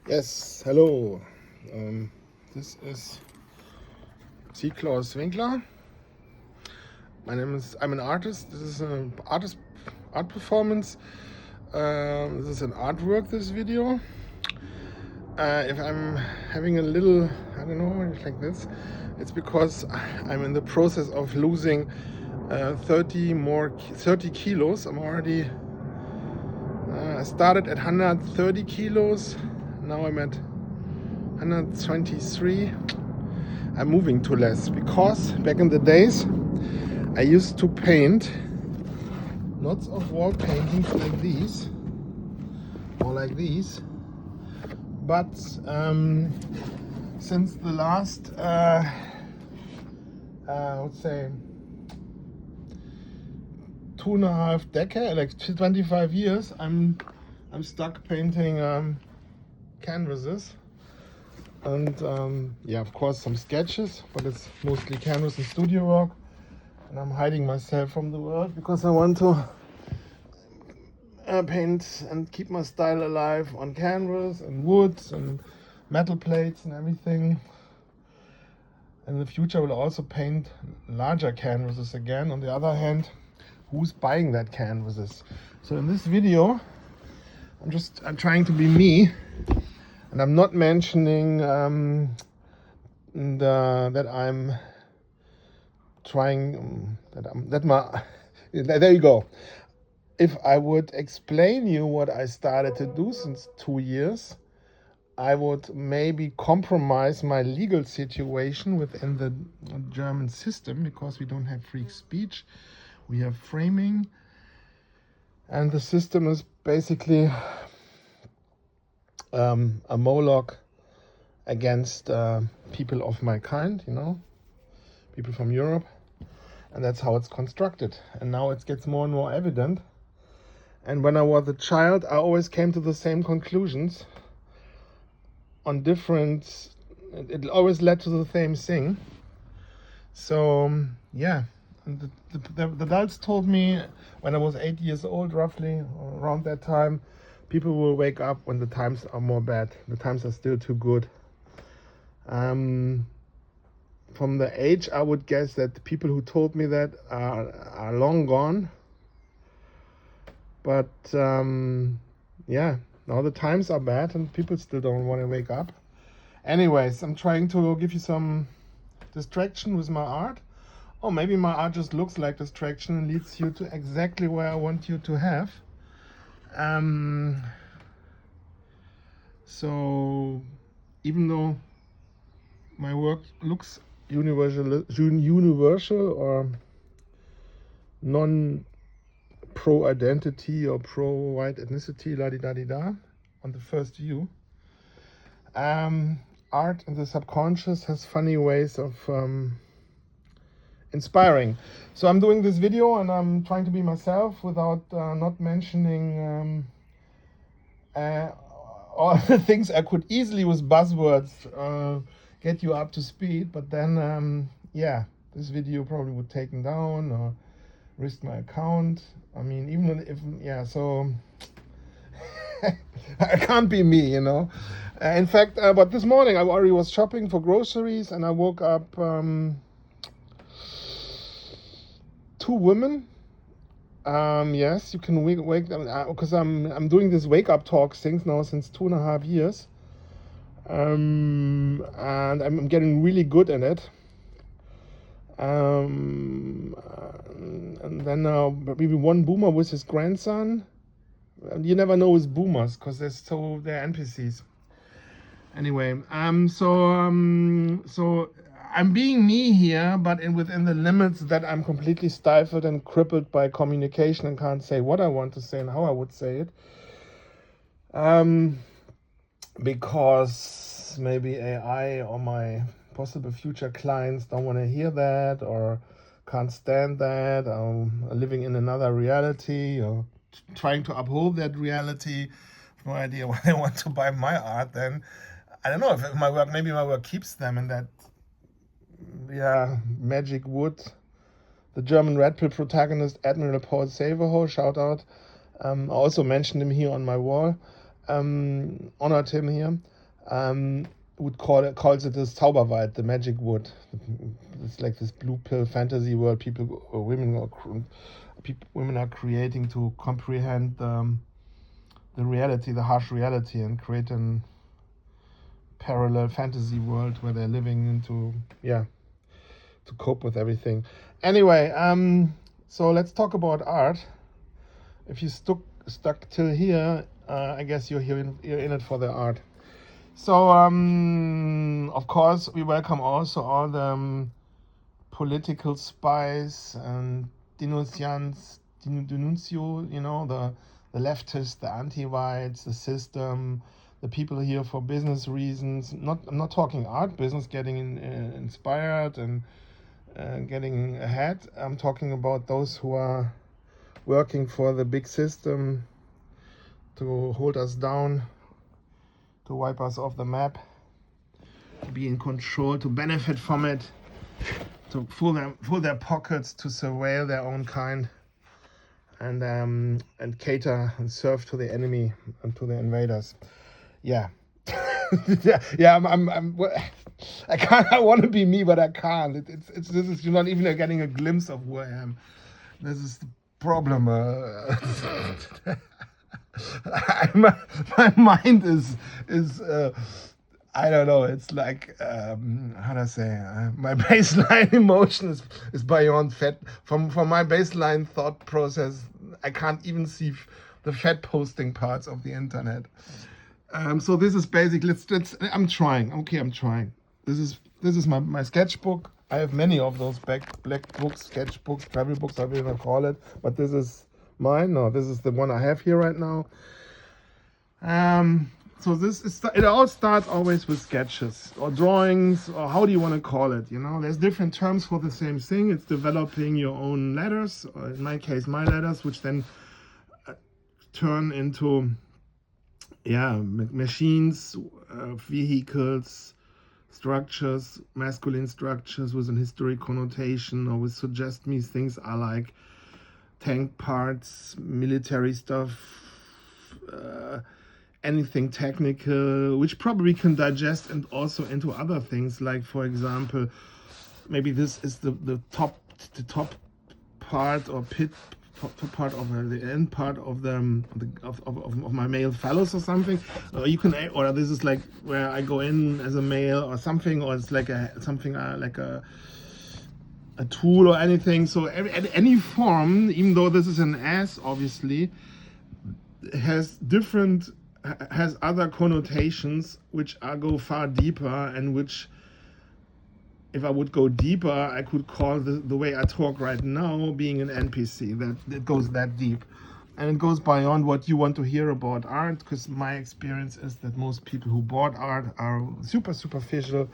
Yes, hello. This is Seak, Claus, Winkler. I'm an artist. This is an art performance. This is an artwork, this video. If I'm having a little, I don't know, like this, it's because I'm in the process of losing 30 kilos. I'm already, I started at 130 kilos. Now I'm at 123. I'm moving to less because back in the days I used to paint lots of wall paintings like these or like these, but since the last I would say 2.5 decades, like 25 years, I'm stuck painting canvases. And yeah, of course some sketches, but it's mostly canvas and studio work. And I'm hiding myself from the world because I want to paint and keep my style alive on canvas and wood and metal plates and everything. In the future I will also paint larger canvases again. On the other hand, who's buying that canvases? So in this video I'm trying to be me. And I'm not mentioning that I'm trying there you go. If I would explain you what I started to do since 2 years, I would maybe compromise my legal situation within the German system, because we don't have free speech, we have framing, and the system is basically a Moloch against people of my kind, people from Europe, and that's how it's constructed. And now it gets more and more evident. And when I was a child, I always came to the same conclusions on different. It always led to the same thing. So yeah, and the adults told me when I was 8 years old, roughly around that time, people will wake up when the times are more bad. The times are still too good. From the age, I would guess that the people who told me that are long gone. But yeah, now the times are bad and people still don't want to wake up. Anyways, I'm trying to give you some distraction with my art. Or maybe my art just looks like distraction and leads you to exactly where I want you to have. So even though my work looks universal or non-pro identity or pro-white ethnicity, la-di-da-di-da, on the first view, art in the subconscious has funny ways of inspiring. So I'm doing this video and I'm trying to be myself without not mentioning all the things I could easily with buzzwords get you up to speed, but then yeah, this video probably would taken down or risk my account. I mean, even if, yeah, so I can't be me, in fact, but this morning I already was shopping for groceries and I woke up 2 women. Yes, you can wake them, because I'm doing this wake up talk things now since 2.5 years, and I'm getting really good at it. And then maybe one boomer with his grandson. You never know with boomers because they're NPCs. Anyway, so I'm being me here, but within the limits that I'm completely stifled and crippled by communication and can't say what I want to say and how I would say it. Because maybe AI or my possible future clients don't want to hear that or can't stand that, living in another reality or trying to uphold that reality. No idea why they want to buy my art then. I don't know if maybe my work keeps them in that, magic wood. The German Red Pill protagonist Admiral Paul Saverho, shout out. I also mentioned him here on my wall. Honored him here. calls it this Zauberwald, the magic wood. It's like this blue pill fantasy world women are creating to comprehend the reality, the harsh reality, and create an parallel fantasy world where they're living into, to cope with everything. Anyway, so let's talk about art. If you stuck till here, I guess you're in it for the art. So of course we welcome also all the political spies and denunciants, you know, the leftists, the anti-whites, the system, the people here for business reasons. I'm not talking art business, getting inspired and getting ahead. I'm talking about those who are working for the big system to hold us down, to wipe us off the map, to be in control, to benefit from it, to fill their pockets, to surveil their own kind, and cater and serve to the enemy and to the invaders. Yeah. I can't. I want to be me, but I can't. You're not even getting a glimpse of who I am. This is the problem. My mind is I don't know. It's like how do I say? My baseline emotion is beyond fat. From my baseline thought process, I can't even see the fat posting parts of the internet. So this is basic. I'm trying. Okay, I'm trying. This is my sketchbook. I have many of those Blackbooks, sketchbooks, travel books, however you want to call it. But this is mine. No, this is the one I have here right now. So it all starts always with sketches or drawings, or how do you want to call it? You know, there's different terms for the same thing. It's developing your own letters, or in my case, my letters, which then turn into machines, vehicles, structures, masculine structures with an historic connotation, or with suggest me things are like tank parts, military stuff, anything technical, which probably can digest and also into other things, like for example, maybe this is the top part or part of the end part of my male phallus or something, or this is like where I go in as a male or something, or it's like something like a tool or anything. So any form, even though this is an S, obviously has other connotations which go far deeper, and which, if I would go deeper, I could call the way I talk right now being an NPC. That it goes that deep, and it goes beyond what you want to hear about art, because my experience is that most people who bought art are super superficial.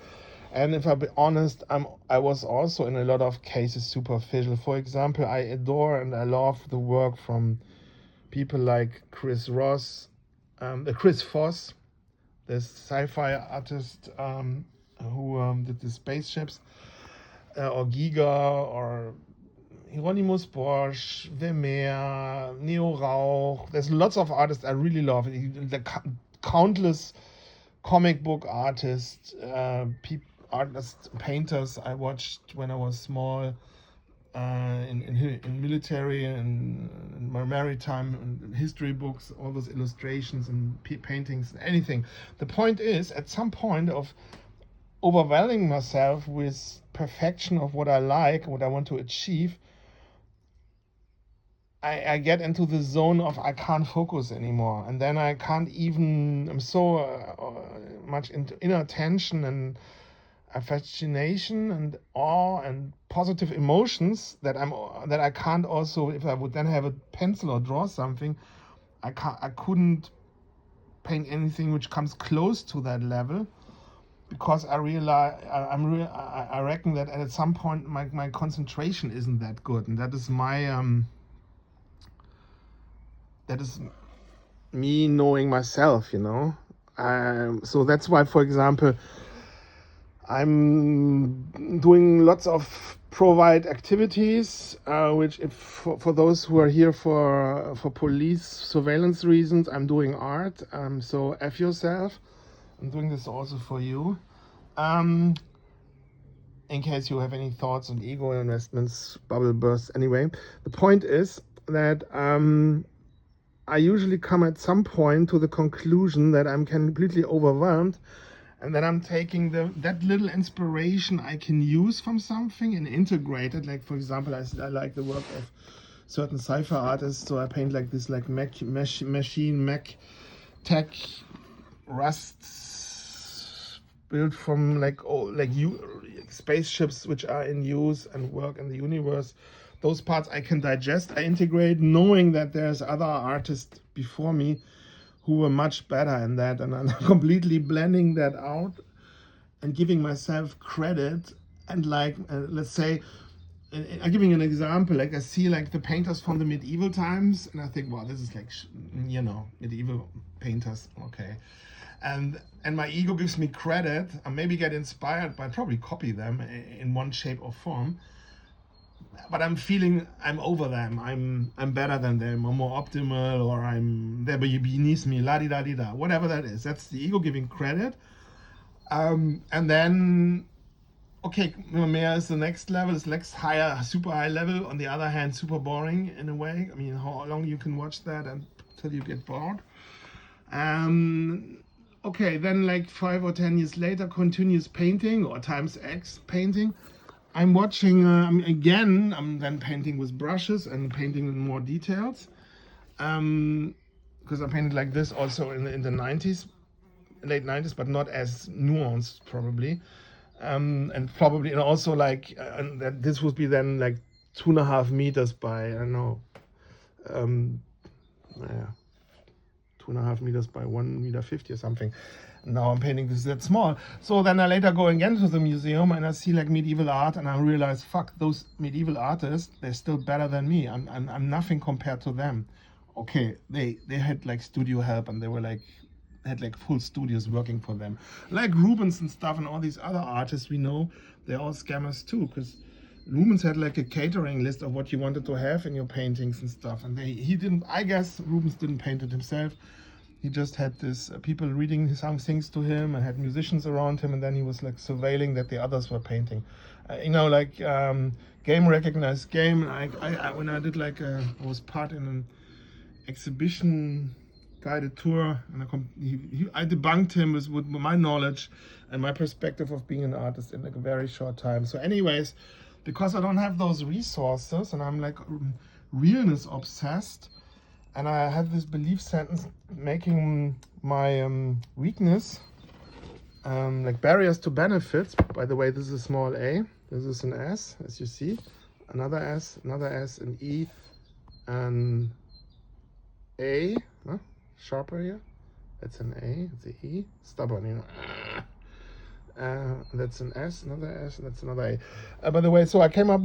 And if I be honest, I was also in a lot of cases superficial. For example, I adore and I love the work from people like Chris Voss, this sci-fi artist who did the spaceships, or Giga, or Hieronymus Bosch, Vermeer, Neo Rauch. There's lots of artists I really love. The countless comic book artists, painters I watched when I was small, in military and in my maritime and history books, all those illustrations and paintings, anything. The point is, at some point of overwhelming myself with perfection of what I like, what I want to achieve, I get into the zone of I can't focus anymore, and then I can't even. I'm so much into inner tension and fascination and awe and positive emotions that I can't also, if I would then have a pencil or draw something, I couldn't paint anything which comes close to that level, because I realize I reckon that at some point my concentration isn't that good, and that is that is me knowing myself, you know. So that's why, for example, I'm doing lots of provide activities, which for those who are here for police surveillance reasons, I'm doing art. So F yourself. I'm doing this also for you. In case you have any thoughts on ego investments, bubble bursts. Anyway, the point is that I usually come at some point to the conclusion that I'm completely overwhelmed, and then I'm taking that little inspiration I can use from something and integrate it. Like, for example, I like the work of certain cipher artists, so I paint like this, like Mac tech rusts built from spaceships which are in use and work in the universe. Those parts I can digest, I integrate, knowing that there's other artists before me who were much better in that, and I'm completely blending that out and giving myself credit. And like, let's say, I'm giving an example. Like, I see like the painters from the medieval times, and I think, wow, this is like, medieval painters, okay. And my ego gives me credit. I maybe get inspired, but probably copy them in one shape or form. But I'm feeling I'm over them. I'm better than them. I'm more optimal, or they're beneath me. La di da di da. Whatever that is. That's the ego giving credit. And then, okay, Maya is the next level. It's next higher, super high level. On the other hand, super boring in a way. I mean, how long you can watch that until you get bored. Okay, then like 5 or 10 years later, continuous painting or times X painting. I'm watching again. I'm then painting with brushes and painting with more details, because I painted like this also in the 90s, late 90s, but not as nuanced probably, and also like that this would be then like 2.5 meters by, I don't know, 2.5 meters by 1.50 meters or something. Now I'm painting this that small. So then I later go again to the museum and I see like medieval art, and I realize, fuck, those medieval artists, they're still better than me. I'm nothing compared to them. Okay, they had like studio help, and they were like, had like full studios working for them. Like Rubens and stuff, and all these other artists we know, they're all scammers too, because Rubens had like a catering list of what you wanted to have in your paintings and stuff, and he didn't, I guess Rubens didn't paint it himself. He just had this people reading some things to him and had musicians around him, and then he was like surveilling that the others were painting. Like game recognized game. When I did like I was part in an exhibition guided tour, and I debunked him with my knowledge and my perspective of being an artist in like a very short time. So anyways, because I don't have those resources and I'm like realness obsessed, and I have this belief sentence making my weakness like barriers to benefits. By the way, this is a small a, this is an S, as you see, another S, an E, an A, huh? Sharper here, that's an A, it's an E, stubborn, that's an S, and that's another A. By the way, so I came up with